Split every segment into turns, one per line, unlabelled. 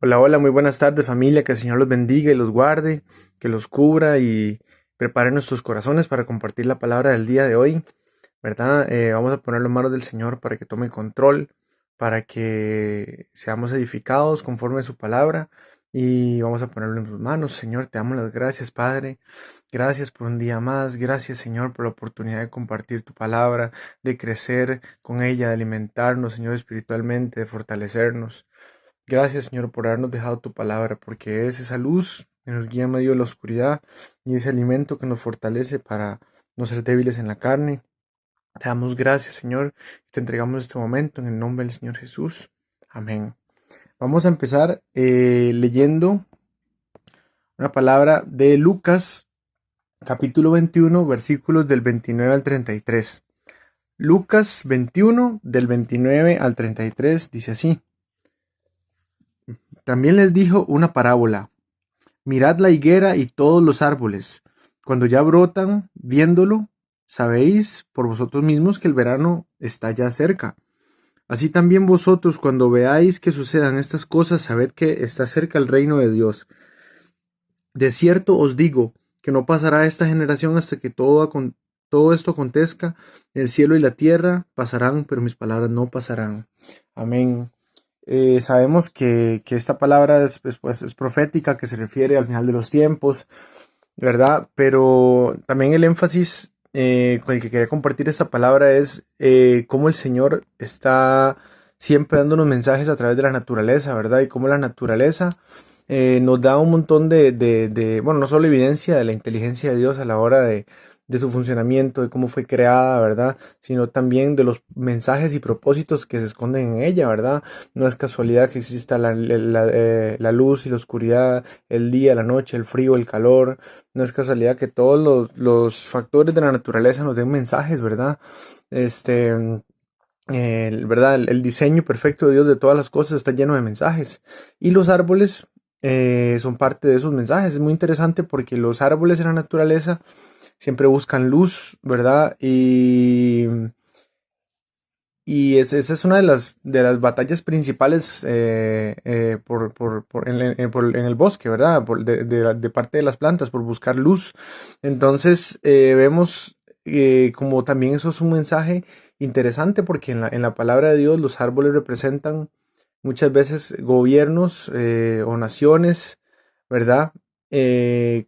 Hola, hola, muy buenas tardes familia, que el Señor los bendiga y los guarde, que los cubra y prepare nuestros corazones para compartir la palabra del día de hoy, ¿verdad? Vamos a ponerlo en manos del Señor para que tome control, para que seamos edificados conforme a su palabra y vamos a ponerlo en sus manos. Señor, te damos las gracias, Padre. Gracias por un día más. Gracias, Señor, por la oportunidad de compartir tu palabra, de crecer con ella, de alimentarnos, Señor, espiritualmente, de fortalecernos. Gracias, Señor, por habernos dejado tu palabra, porque es esa luz que nos guía en medio de la oscuridad y ese alimento que nos fortalece para no ser débiles en la carne. Te damos gracias, Señor, y te entregamos este momento en el nombre del Señor Jesús. Amén. Vamos a empezar leyendo una palabra de Lucas, capítulo 21, versículos del 29 al 33. Lucas 21, del 29 al 33, dice así. También les dijo una parábola. Mirad la higuera y todos los árboles. Cuando ya brotan, viéndolo, sabéis por vosotros mismos que el verano está ya cerca. Así también vosotros, cuando veáis que sucedan estas cosas, sabed que está cerca el reino de Dios. De cierto os digo que no pasará esta generación hasta que todo esto acontezca. El cielo y la tierra pasarán, pero mis palabras no pasarán. Amén. Sabemos que esta palabra es profética, que se refiere al final de los tiempos, ¿verdad? Pero también el énfasis con el que quería compartir esta palabra es cómo el Señor está siempre dándonos mensajes a través de la naturaleza, ¿verdad? Y cómo la naturaleza nos da un montón bueno, no solo evidencia de la inteligencia de Dios a la hora de su funcionamiento, de cómo fue creada, ¿verdad? Sino también de los mensajes y propósitos que se esconden en ella, ¿verdad? No es casualidad que exista la luz y la oscuridad, el día, la noche, el frío, el calor. No es casualidad que todos los factores de la naturaleza nos den mensajes, ¿verdad? ¿Verdad? El diseño perfecto de Dios de todas las cosas está lleno de mensajes. Y los árboles son parte de esos mensajes. Es muy interesante porque los árboles en la naturaleza siempre buscan luz, ¿verdad? Esa es una de las batallas principales en el bosque, ¿verdad? De parte de las plantas, por buscar luz. Entonces vemos como también eso es un mensaje interesante porque en la palabra de Dios los árboles representan muchas veces gobiernos o naciones, ¿verdad?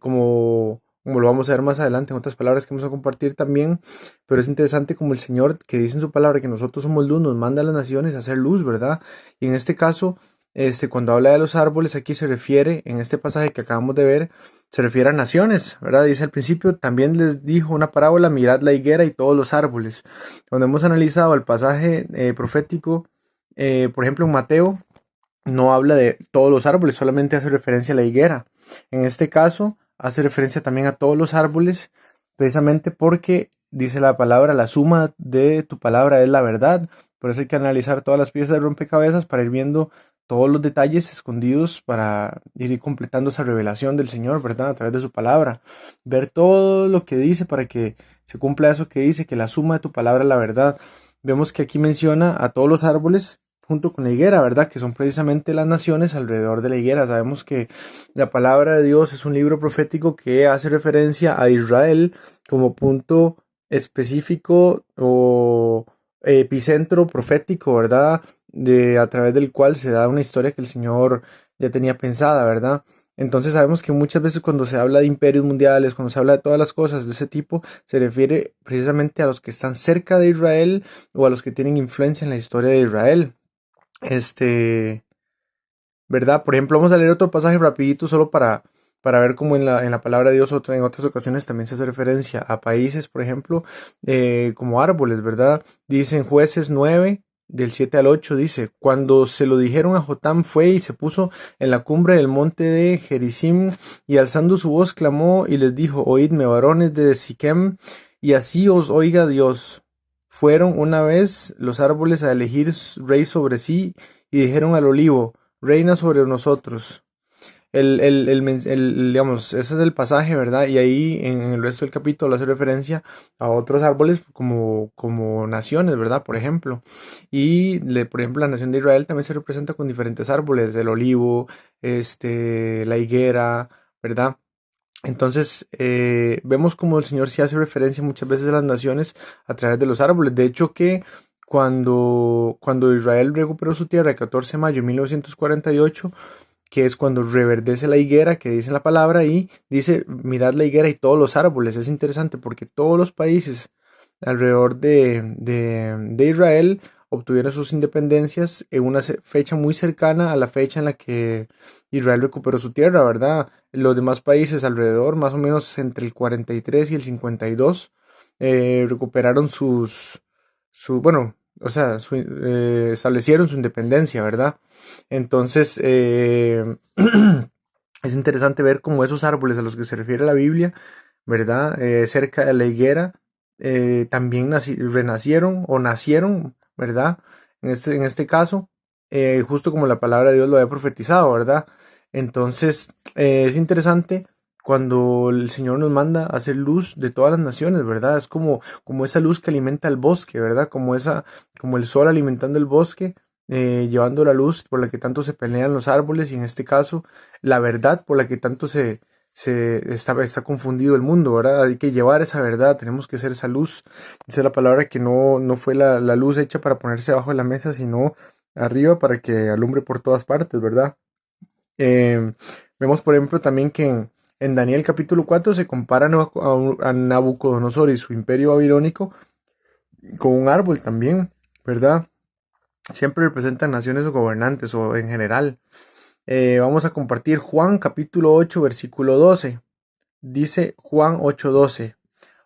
Como lo vamos a ver más adelante en otras palabras que vamos a compartir también, pero es interesante como el Señor que dice en su palabra que nosotros somos luz, nos manda a las naciones a hacer luz, ¿verdad? Y en este caso, cuando habla de los árboles, aquí se refiere, en este pasaje que acabamos de ver, se refiere a naciones, ¿verdad? Dice al principio, también les dijo una parábola, mirad la higuera y todos los árboles. Cuando hemos analizado el pasaje profético, por ejemplo en Mateo, no habla de todos los árboles, solamente hace referencia a la higuera. En este caso, hace referencia también a todos los árboles, precisamente porque dice la palabra, la suma de tu palabra es la verdad. Por eso hay que analizar todas las piezas de rompecabezas para ir viendo todos los detalles escondidos para ir completando esa revelación del Señor, ¿verdad? A través de su palabra. Ver todo lo que dice para que se cumpla eso que dice, que la suma de tu palabra es la verdad. Vemos que aquí menciona a todos los árboles junto con la higuera, ¿verdad? Que son precisamente las naciones alrededor de la higuera. Sabemos que la palabra de Dios es un libro profético que hace referencia a Israel como punto específico o epicentro profético, ¿verdad? A través del cual se da una historia que el Señor ya tenía pensada, ¿verdad? Entonces sabemos que muchas veces cuando se habla de imperios mundiales, cuando se habla de todas las cosas de ese tipo, se refiere precisamente a los que están cerca de Israel o a los que tienen influencia en la historia de Israel. Este, ¿verdad? Por ejemplo, vamos a leer otro pasaje rapidito solo para ver cómo en la palabra de Dios en otras ocasiones también se hace referencia a países, por ejemplo, como árboles, ¿verdad? Dice en Jueces 9, del 7 al 8, dice, cuando se lo dijeron a Jotam fue y se puso en la cumbre del monte de Gerizim y alzando su voz clamó y les dijo, oídme, varones de Siquem, y así os oiga Dios. Fueron una vez los árboles a elegir rey sobre sí y dijeron al olivo, reina sobre nosotros. digamos, ese es el pasaje, ¿verdad? Y ahí en el resto del capítulo hace referencia a otros árboles como naciones, ¿verdad? Por ejemplo. Por ejemplo, la nación de Israel también se representa con diferentes árboles, el olivo, la higuera, ¿verdad? Entonces, vemos como el Señor sí hace referencia muchas veces a las naciones a través de los árboles. De hecho, que cuando Israel recuperó su tierra el 14 de mayo de 1948, que es cuando reverdece la higuera, que dice la palabra, y dice, mirad la higuera y todos los árboles. Es interesante porque todos los países alrededor de Israel obtuvieron sus independencias en una fecha muy cercana a la fecha en la que Israel recuperó su tierra, ¿verdad? Los demás países alrededor, más o menos entre el 43 y el 52, recuperaron bueno, o sea, establecieron su independencia, ¿verdad? Entonces, es interesante ver cómo esos árboles a los que se refiere la Biblia, ¿verdad? Cerca de la higuera, también renacieron o nacieron, ¿verdad? En este caso, justo como la palabra de Dios lo había profetizado, ¿verdad? Entonces, es interesante cuando el Señor nos manda a hacer luz de todas las naciones, ¿verdad? Es como esa luz que alimenta el bosque, ¿verdad? Como el sol alimentando el bosque, llevando la luz por la que tanto se pelean los árboles y en este caso la verdad por la que tanto está confundido el mundo, ¿verdad? Hay que llevar esa verdad, tenemos que ser esa luz. Dice la palabra que no fue la luz hecha para ponerse abajo de la mesa, sino arriba para que alumbre por todas partes, ¿verdad? Eh, Vemos, por ejemplo, también que en Daniel capítulo 4 se compara a Nabucodonosor y su imperio babilónico con un árbol también, ¿verdad? Siempre representan naciones o gobernantes o en general. Vamos a compartir Juan capítulo 8 versículo 12. Dice Juan 8:12.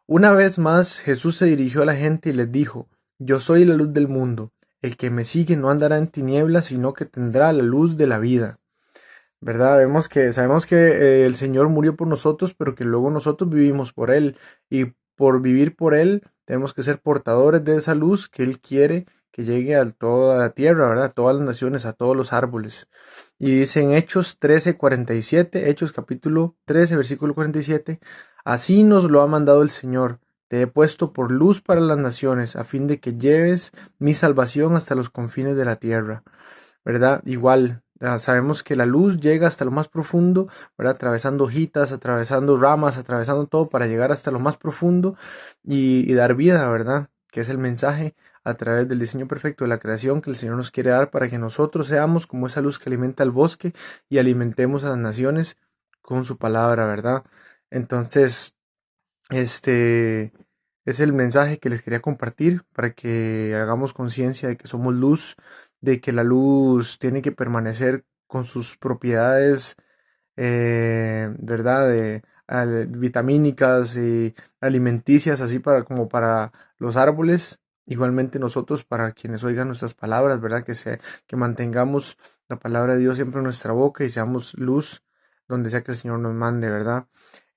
Una vez más Jesús se dirigió a la gente y les dijo, yo soy la luz del mundo. El que me sigue no andará en tinieblas, sino que tendrá la luz de la vida. ¿Verdad? Sabemos que el Señor murió por nosotros, pero que luego nosotros vivimos por Él. Y por vivir por Él, tenemos que ser portadores de esa luz que Él quiere que llegue a toda la tierra, ¿verdad? A todas las naciones, a todos los árboles. Y dice en Hechos 13:47, Hechos capítulo 13, versículo 47, así nos lo ha mandado el Señor. Te he puesto por luz para las naciones, a fin de que lleves mi salvación hasta los confines de la tierra. ¿Verdad? Igual, sabemos que la luz llega hasta lo más profundo, ¿verdad? Atravesando hojitas, atravesando ramas, atravesando todo para llegar hasta lo más profundo y dar vida, ¿verdad? Que es el mensaje a través del diseño perfecto de la creación que el Señor nos quiere dar para que nosotros seamos como esa luz que alimenta el bosque y alimentemos a las naciones con su palabra, ¿verdad? Entonces, este es el mensaje que les quería compartir para que hagamos conciencia de que somos luz, de que la luz tiene que permanecer con sus propiedades, ¿verdad? Vitamínicas y alimenticias, así como para los árboles. Igualmente nosotros, para quienes oigan nuestras palabras, ¿verdad? Que mantengamos la palabra de Dios siempre en nuestra boca y seamos luz donde sea que el Señor nos mande, ¿verdad?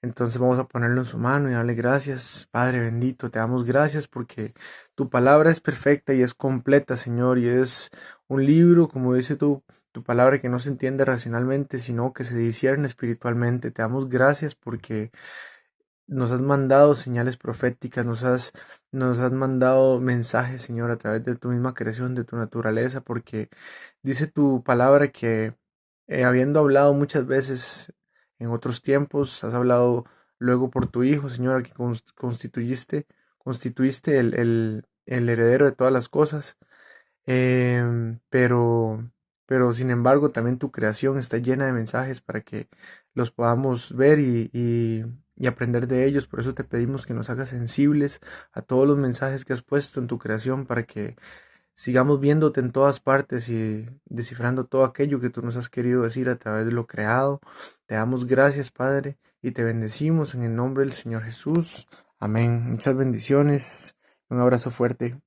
Entonces vamos a ponerlo en su mano y darle gracias. Padre bendito, te damos gracias porque tu palabra es perfecta y es completa, Señor, y es un libro, como dice tu palabra, que no se entiende racionalmente, sino que se discierne espiritualmente. Te damos gracias porque nos has mandado señales proféticas, nos has mandado mensajes, Señor, a través de tu misma creación, de tu naturaleza, porque dice tu palabra que habiendo hablado muchas veces en otros tiempos, has hablado luego por tu Hijo, Señor, a que constituiste el heredero de todas las cosas. Pero sin embargo también tu creación está llena de mensajes para que los podamos ver y aprender de ellos. Por eso te pedimos que nos hagas sensibles a todos los mensajes que has puesto en tu creación para que sigamos viéndote en todas partes y descifrando todo aquello que tú nos has querido decir a través de lo creado. Te damos gracias, Padre, y te bendecimos en el nombre del Señor Jesús. Amén. Muchas bendiciones. Un abrazo fuerte.